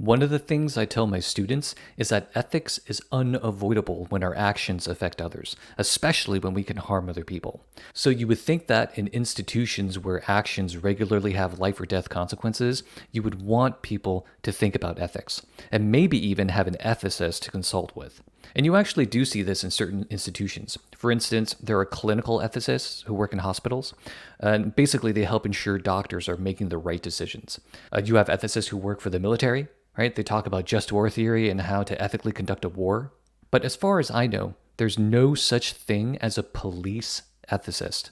One of the things I tell my students is that ethics is unavoidable when our actions affect others, especially when we can harm other people. So you would think that in institutions where actions regularly have life or death consequences, you would want people to think about ethics, and maybe even have an ethicist to consult with. And you actually do see this in certain institutions. For instance, there are clinical ethicists who work in hospitals, and basically they help ensure doctors are making the right decisions. You have ethicists who work for the military, right? They talk about just war theory and how to ethically conduct a war. But as far as I know, there's no such thing as a police ethicist.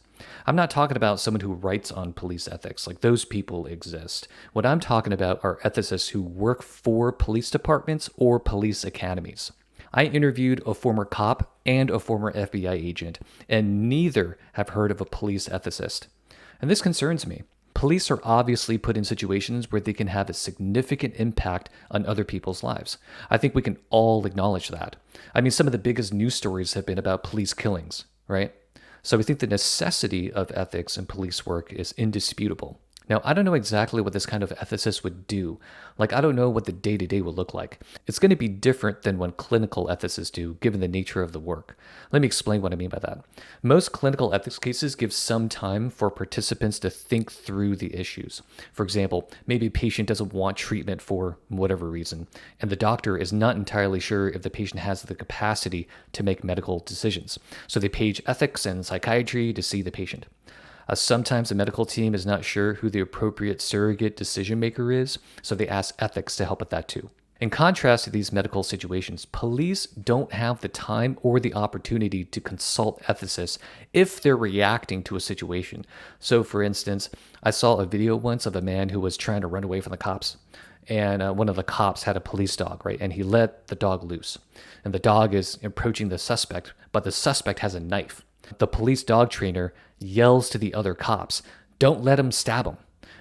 I'm not talking about someone who writes on police ethics, like those people exist. What I'm talking about are ethicists who work for police departments or police academies. I interviewed a former cop and a former FBI agent, and neither have heard of a police ethicist. And this concerns me. Police are obviously put in situations where they can have a significant impact on other people's lives. I think we can all acknowledge that. I mean, some of the biggest news stories have been about police killings, right? So we think the necessity of ethics in police work is indisputable. Now, I don't know exactly what this kind of ethicist would do. Like, I don't know what the day-to-day would look like. It's going to be different than what clinical ethicists do, given the nature of the work. Let me explain what I mean by that. Most clinical ethics cases give some time for participants to think through the issues. For example, maybe a patient doesn't want treatment for whatever reason, and the doctor is not entirely sure if the patient has the capacity to make medical decisions. So they page ethics and psychiatry to see the patient. Sometimes the medical team is not sure who the appropriate surrogate decision maker is, so they ask ethics to help with that too. In contrast to these medical situations, police don't have the time or the opportunity to consult ethicists if they're reacting to a situation. So, for instance, I saw a video once of a man who was trying to run away from the cops. And one of the cops had a police dog, right? And he let the dog loose. And the dog is approaching the suspect, but the suspect has a knife. The police dog trainer yells to the other cops, "Don't let him stab him."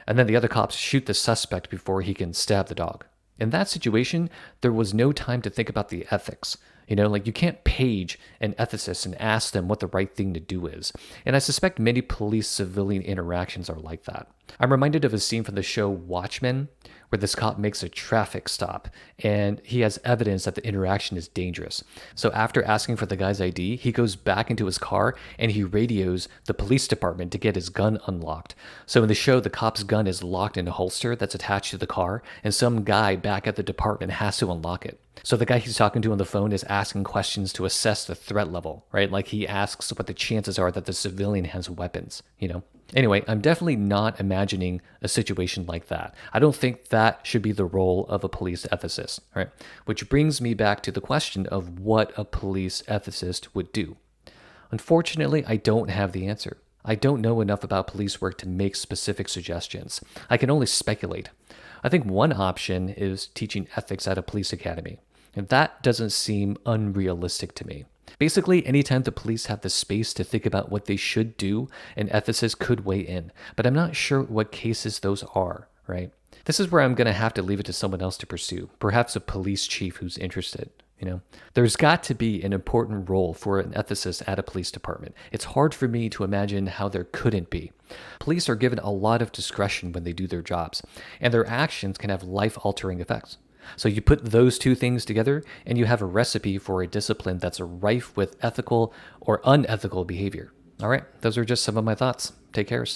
And then the other cops shoot the suspect before he can stab the dog. In that situation, there was no time to think about the ethics. Like you can't page an ethicist and ask them what the right thing to do is. And I suspect many police civilian interactions are like that. I'm reminded of a scene from the show Watchmen, where this cop makes a traffic stop and he has evidence that the interaction is dangerous. So after asking for the guy's ID, he goes back into his car and he radios the police department to get his gun unlocked. So in the show, the cop's gun is locked in a holster that's attached to the car, and some guy back at the department has to unlock it. So the guy he's talking to on the phone is asking questions to assess the threat level, right? Like he asks what the chances are that the civilian has weapons. Anyway, I'm definitely not imagining a situation like that. I don't think that should be the role of a police ethicist, right? Which brings me back to the question of what a police ethicist would do. Unfortunately, I don't have the answer. I don't know enough about police work to make specific suggestions. I can only speculate. I think one option is teaching ethics at a police academy, and that doesn't seem unrealistic to me. Basically, anytime the police have the space to think about what they should do, an ethicist could weigh in, but I'm not sure what cases those are, right? This is where I'm going to have to leave it to someone else to pursue, perhaps a police chief who's interested. There's got to be an important role for an ethicist at a police department. It's hard for me to imagine how there couldn't be. Police are given a lot of discretion when they do their jobs, and their actions can have life-altering effects. So you put those two things together, and you have a recipe for a discipline that's rife with ethical or unethical behavior. All right, those are just some of my thoughts. Take care.